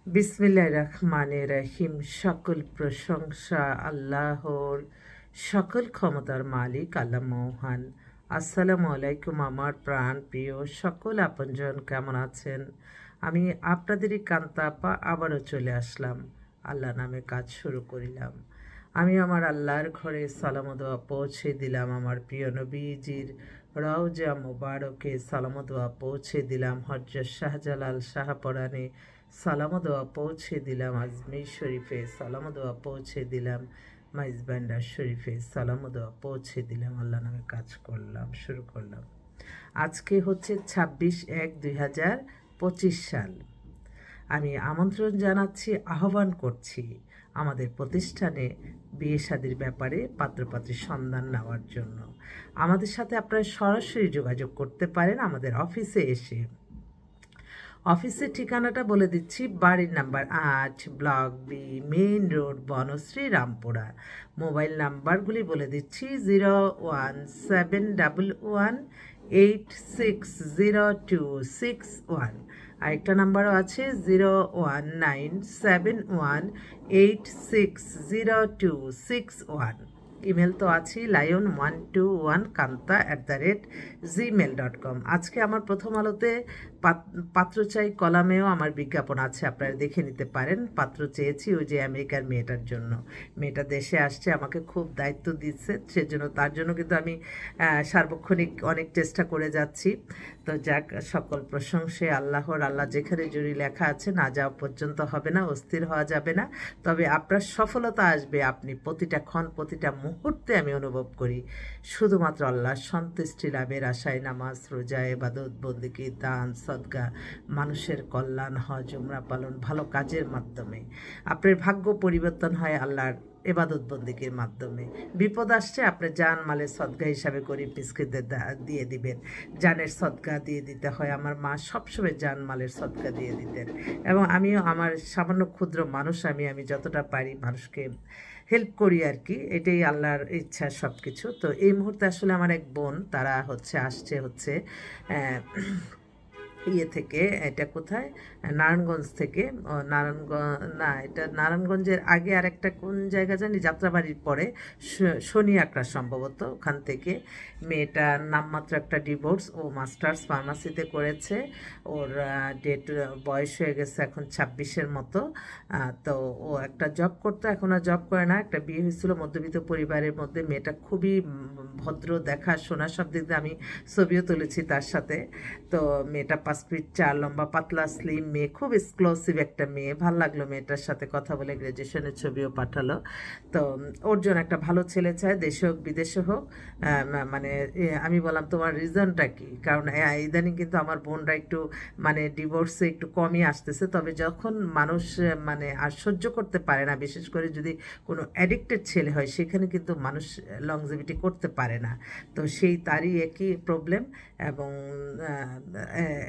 বিসমিল্লাহির রহমানির রহিম। সকল প্রশংসা আল্লাহর, সকল ক্ষমতার মালিক আল্লাহ মহান। আসসালামু আলাইকুম আমার প্রাণ প্রিয় সকল আপনজন, কেমন আছেন? আমি আপনাদেরই কান্তা আপা আবারও চলে আসলাম, আল্লাহ নামে কাজ শুরু করিলাম। আমি আমার আল্লাহর ঘরে সালাম দোয়া পৌঁছে দিলাম, আমার প্রিয় নবীজির রওজা মুবারকে সালাম দোয়া পৌঁছে দিলাম, হযরত শাহজালাল শাহপরানে সালাম দোয়া পৌঁছে দিলাম, আজমির শরীফে সালাম দোয়া পৌঁছে দিলাম, মাইজবান্ডার শরীফে সালাম দোয়া পৌঁছে দিলাম। আল্লাহ নামে কাজ করলাম, শুরু করলাম। আজকে হচ্ছে 26/1/2025 সাল। আমি আমন্ত্রণ জানাচ্ছি, আহ্বান করছি আমাদের প্রতিষ্ঠানে বিয়ে শাদির ব্যাপারে পাত্রপাত্রীর সন্ধান নেওয়ার জন্য। আমাদের সাথে আপনারা সরাসরি যোগাযোগ করতে পারেন আমাদের অফিসে এসে। অফিসের ঠিকানাটা বলে দিচ্ছি, বাড়ির number 8, block B, main road, Banasree, Rampura. Mobile নাম্বারগুলি বলে দিচ্ছি, 01711860261। আরেকটা নাম্বারও আছে, 01971860261। ইমেল তো আছেই, lion121kanta@gmail.com। আজকে আমার প্রথম আলোতে পাত্র চাই কলামেও আমার বিজ্ঞাপন আছে, আপনারা দেখে নিতে পারেন। পাত্র চেয়েছি ওই যে আমেরিকার মেয়েটার জন্য। মেয়েটা দেশে আসছে, আমাকে খুব দায়িত্ব দিচ্ছে, সেজন্য তার জন্য কিন্তু আমি সার্বক্ষণিক অনেক চেষ্টা করে যাচ্ছি। তো যাক, সকল প্রশংসে আল্লাহর। আল্লাহ যেখানে জুড়ি লেখা আছে, না যাওয়া পর্যন্ত হবে না, অস্থির হওয়া যাবে না। তবে আপনার সফলতা আসবে, আপনি প্রতিটা ক্ষণ প্রতিটা মুহূর্তে আমি অনুভব করি শুধুমাত্র আল্লাহর সন্তুষ্টি লাভের আশায় নামাজ, রোজা, ইবাদত, বন্দেগী, দান, সদকা, মানুষের কল্যাণ, হজ, উমরা পালন, ভালো কাজের মাধ্যমে আপনার ভাগ্য পরিবর্তন হয় আল্লাহর এবাদত বন্দেগীর মাধ্যমে। বিপদ আসছে, আপনি জান মালের সদকা হিসাবে গরিব মিসকিনদের দিয়ে দিবেন। জানের সদকা দিয়ে দিতে হয়। আমার মা সবসময় জান মালের সদকা দিয়ে দিতেন, এবং আমিও আমার সামান্য ক্ষুদ্র মানুষ, আমি যতটা পারি মানুষকে হেল্প করি আর কি। এটাই আল্লাহর ইচ্ছা সব কিছু। তো এই মুহূর্তে আসলে আমার এক বোন, তারা আসছে ইয়ে থেকে, এটা কোথায়, নারায়ণগঞ্জ থেকে। না, এটা নারায়ণগঞ্জের আগে আর একটা কোন জায়গা জানি, যাত্রাবাড়ির পরে শনি আকড়া সম্ভবত, ওখান থেকে। মেয়েটার নামমাত্র একটা ডিভোর্স, ও মাস্টার্স ফার্মাসিতে করেছে। ওর বয়স হয়ে গেছে এখন 26-এর মতো। তো ও একটা জব করতো, এখন আর জব করে না। একটা বিয়ে হয়েছিল মধ্যবিত্ত পরিবারের মধ্যে। মেয়েটা খুবই ভদ্র, দেখা শোনা সব দিক দিয়ে, আমি ছবিও তুলেছি তার সাথে। তো মেয়েটা 5 ফিট 4 লম্বা, পাতলা স্লিম মেয়ে, খুব এক্সক্লুসিভ একটা মেয়ে। ভাল লাগলো মেয়েটার সাথে কথা বলে, গ্র্যাজুয়েশনের ছবিও পাঠালো। তো ওর জন্য একটা ভালো ছেলে চায়, দেশে হোক বিদেশে হোক। মানে আমি বললাম তোমার রিজনটা কি, কারণ ইদানিং কিন্তু আমার বোনরা একটু মানে ডিভোর্সে একটু কমই আসতেছে। তবে যখন মানুষ মানে আর সহ্য করতে পারে না, বিশেষ করে যদি কোনো অ্যাডিক্টেড ছেলে হয়, সেখানে কিন্তু মানুষ লংজিভিটি করতে পারে না। তো তারই একই প্রবলেম, এবং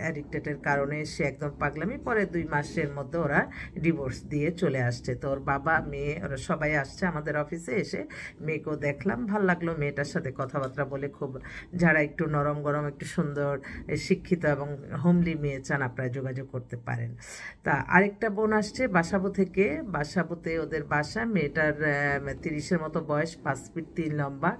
অ্যাডিক্টেডের কারণে সে একদম পাগলামি। পরে 2 মাসের মধ্যে ওরা ডিভোর্স দিয়ে চলে আসছে। তো ওর বাবা, মেয়ে, ওরা সবাই আসছে আমাদের অফিসে। এসে মেয়েকেও দেখলাম, ভাল লাগলো মেয়েটার সাথে কথাবার্তা বলে। খুব যারা একটু নরম গরম, একটু সুন্দর, শিক্ষিত এবং হোমলি মেয়ে চান, আপনারা যোগাযোগ করতে পারেন। তা আরেকটা বোন আসছে বাসাবো থেকে। বাসাবোতে ওদের বাসা। মেয়েটার 30-এর মতো বয়স, 5 ফিট 3 লম্বা,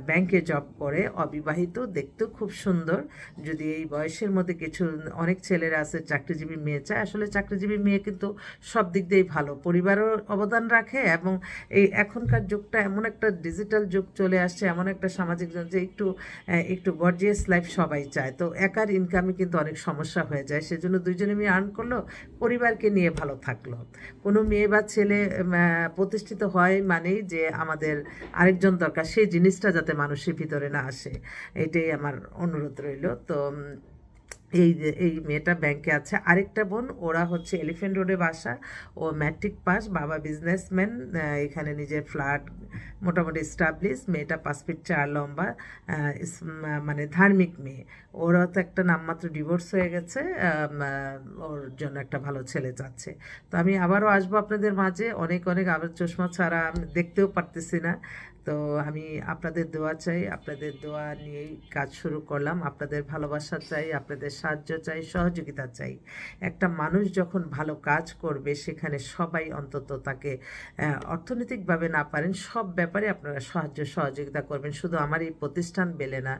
ব্যাংকে জব করে, অবিবাহিত, দেখতেও খুব সুন্দর। যদি এই বয়সের মধ্যে কিছু, অনেক ছেলেরা আছে চাকরিজীবী মেয়ে চায়। আসলে চাকরিজীবী মেয়ে কিন্তু সব দিক দিয়েই ভালো, পরিবারও অবদান রাখে, এবং এই এখনকার যুগটা এমন একটা ডিজিটাল যুগ চলে আসছে, এমন একটা সামাজিক যুগ যে একটু গর্জিয়াস লাইফ সবাই চায়। তো একার ইনকামে কিন্তু অনেক সমস্যা হয়ে যায়, সেজন্য দুইজনে মেয়ে আর্ন করলো, পরিবারকে নিয়ে ভালো থাকলো। কোনো মেয়ে বা ছেলে প্রতিষ্ঠিত হয় মানেই যে আমাদের আরেকজন দরকার, সেই জিনিসটা যাতে মানুষের ভিতরে না আসে, এটাই আমার অনুরোধ রইল। তো এই মেয়েটা ব্যাংকে আছে। আরেকটা বোন, ওরা এলিফ্যান্ট রোডে বাসা। ও ম্যাট্রিক পাস, বাবা বিজনেসম্যান, এখানে নিজের ফ্ল্যাট, মোটামুটি এস্টাবলিশ। মেয়েটা 5 ফিট 4 লম্বা, মানে ধার্মিক মেয়ে। ওরা তো একটা নামমাত্র ডিভোর্স হয়ে গেছে, ওর জন্য একটা ভালো ছেলে চাচ্ছে। তো আমি আবারও আসবো আপনাদের মাঝে, অনেক আবার চশমা ছাড়া আমি দেখতেও পারতেছি না। তো তো আমি আপনাদের দোয়া চাই, আপনাদের দোয়া নিয়েই কাজ শুরু করলাম। আপনাদের ভালোবাসা চাই, আপনাদের সাহায্য চাই, সহযোগিতা চাই। একটা মানুষ যখন ভালো কাজ করবে সেখানে সবাই অন্তত তাকে অর্থনৈতিকভাবে না পারেন সব ব্যাপারে আপনারা সাহায্য সহযোগিতা করবেন। শুধু আমার এই প্রতিষ্ঠান বেলে না,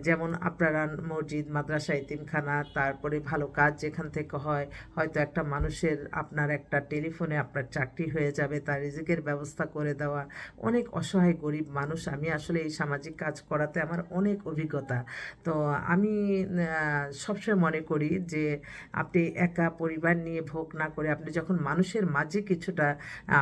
যেমন আপনারা মসজিদ, মাদ্রাসা, এতিমখানা, তারপরে ভালো কাজ যেখান থেকে হয়, হয়তো একটা মানুষের আপনার একটা টেলিফোনে আপনার চাকরি হয়ে যাবে, তার রিজিকের ব্যবস্থা করে দেওয়া, অনেক অসহায় গরিব মানুষ। আমি আসলে এই সামাজিক কাজ করাতে আমার অনেক অভিজ্ঞতা। তো আমি সবসময় মনে করি যে আপনি একা পরিবার নিয়ে ভোগ না করে আপনি যখন মানুষের মাঝে কিছুটা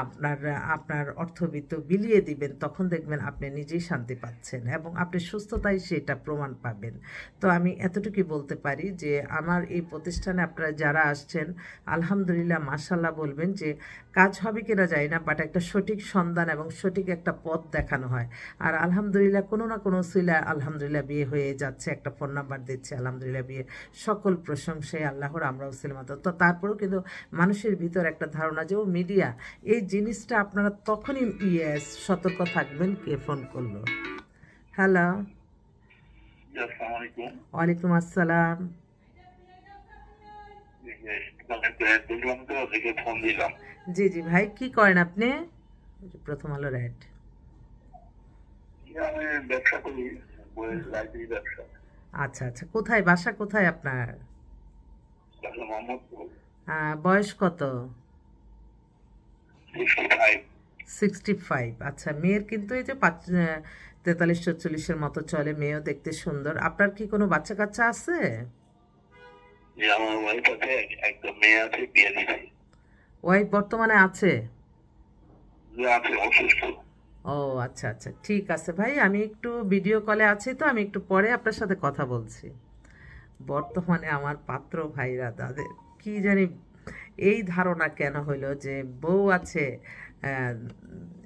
আপনার আপনার অর্থবিত্ত বিলিয়ে দিবেন, তখন দেখবেন আপনি নিজেই শান্তি পাচ্ছেন এবং আপনি সুস্থতায় সেটা প্রমাণ পাবেন। তো আমি এতটুকুই বলতে পারি যে আমার এই প্রতিষ্ঠানে আপনারা যারা আসছেন, আলহামদুলিল্লাহ মাশাল্লাহ বলবেন যে কাজ হবে কিনা যায় না, বাট একটা সঠিক সন্ধান এবং সঠিক একটা পথ দেখানো হয়। আর আলহামদুলিল্লাহ কোনো না কোনো সিলা আলহামদুলিল্লাহ বিয়ে হয়ে যাচ্ছে, একটা ফোন নাম্বার দিচ্ছে, আলহামদুলিল্লাহ বিয়ে। সকল প্রশংসায় আল্লাহর, আমরাও সিলমাত। তো তারপরেও কিন্তু মানুষের ভিতর একটা ধারণা যে ও মিডিয়া, এই জিনিসটা আপনারা তখনই সতর্ক থাকবেন। কে ফোন করলো? হ্যালো, ওয়ালাইকুম আসসালাম। জি জি ভাই, কি করেন আপনি? প্রথম আলোর অ্যাড। আচ্ছা আচ্ছা, কোথায় বাসা, কোথায় আপনার? বয়স কত? 65। আচ্ছা, মেয়ের কিন্তু এই যে 43-44-এর মতো চলে, মেয়েও দেখতে সুন্দর। আপনার কি কোনো বাচ্চা কাচ্চা আছে? ওয়াইফ বর্তমানে আছে? ও আচ্ছা আচ্ছা, ঠিক আছে ভাই, আমি একটু ভিডিও কলে আছি, তো আমি একটু পরে আপনার সাথে কথা বলছি। বর্তমানে আমার পাত্র ভাইরা তাদের কি জানি এই ধারণা কেন হইলো যে বউ আছে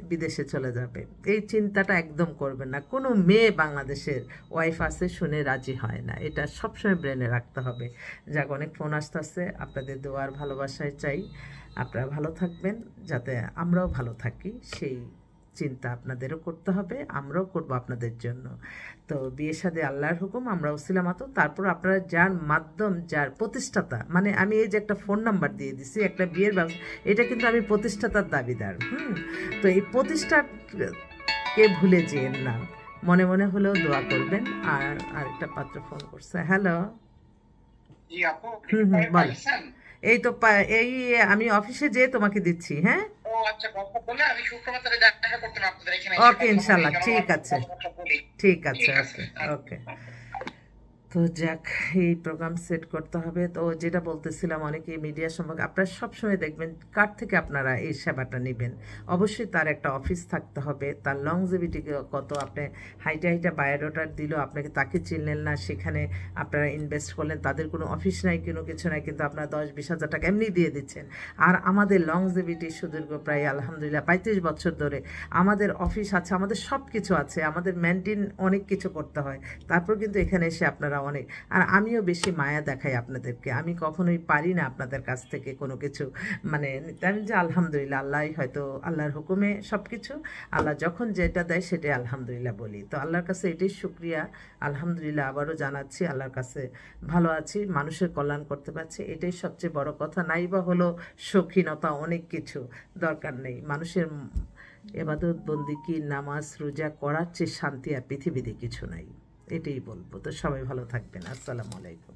বিদেশে চলে যাবে, এই চিন্তাটা একদম করবেন না। কোনো মেয়ে বাংলাদেশের ওয়াইফ আছে শুনে রাজি হয় না, এটা সবসময় ব্রেনে রাখতে হবে। যাক, অনেক ফোন আসতেছে, আপনাদের দোয়ার ভালোবাসায় চাই আপনারা ভালো থাকবেন, যাতে আমরাও ভালো থাকি সেই চিন্তা আপনাদেরও করতে হবে, আমরাও করবো আপনাদের জন্য। তো বিয়ে শাদী আল্লাহর হুকুম, আমরা ওসিলা মাত্র। তারপর আপনারা যার মাধ্যম, যার প্রতিষ্ঠাতা, মানে আমি এই যে একটা ফোন নাম্বার দিয়ে দিছি, একটা বিয়ের ব্যবস্থা, এটা কিন্তু আমি প্রতিষ্ঠাতার দাবিদার। তো এই প্রতিষ্ঠাকে ভুলে যেন না, মনে মনে হলেও দোয়া করবেন। আর আরেকটা পাত্র ফোন করছে। হ্যালো, বল। এই তো এই আমি অফিসে যেয়ে তোমাকে দিচ্ছি। হ্যাঁ, ওকে, ইনশাল্লাহ, ঠিক আছে, ঠিক আছে, ওকে ওকে। তো যাক, এই প্রোগ্রাম সেট করতে হবে। তো যেটা বলতেছিলাম, অনেকে মিডিয়া সম্পর্কে আপনারা সবসময় দেখবেন কার থেকে আপনারা এই সেবাটা নেবেন। অবশ্যই তার একটা অফিস থাকতে হবে, তার লংজিভিটি কত। আপনি হাইটা হাইটা বায়োডাটা দিল, আপনাকে তাকে চিনলেন না, সেখানে আপনারা ইনভেস্ট করলেন, তাদের কোনো অফিস নাই, কোনো কিছু নাই, কিন্তু আপনারা 10-20 হাজার টাকা এমনি দিয়ে দিচ্ছেন। আর আমাদের লংজিভিটি সুদীর্ঘ প্রায় আলহামদুলিল্লাহ 35 বছর ধরে আমাদের অফিস আছে, আমাদের সব কিছু আছে, আমাদের মেনটেন অনেক কিছু করতে হয়, তারপর কিন্তু এখানে এসে আপনারা অনেক। আর আমিও বেশি মায়া দেখাই আপনাদেরকে, আমি কখনোই পারি না আপনাদের কাছ থেকে কোনো কিছু মানে আমি যে আলহামদুলিল্লাহ, আল্লাহ হয়তো আল্লাহর হুকুমে সব কিছু, আল্লাহ যখন যেটা দেয় সেটাই আলহামদুলিল্লাহ বলি। তো আল্লাহর কাছে এটাই শুকরিয়া, আলহামদুলিল্লাহ আবারও জানাচ্ছি, আল্লাহর কাছে ভালো আছি, মানুষের কল্যাণ করতে পারছি, এটাই সবচেয়ে বড় কথা। নাই বা হলো শৌখিনতা, অনেক কিছু দরকার নেই। মানুষের এবাদত বন্দিকি, নামাজ রোজা করার চেয়ে শান্তি আর পৃথিবীতে কিছু নাই, এটাই বলবো। তো সবাই ভালো থাকবেন, আসসালামু আলাইকুম।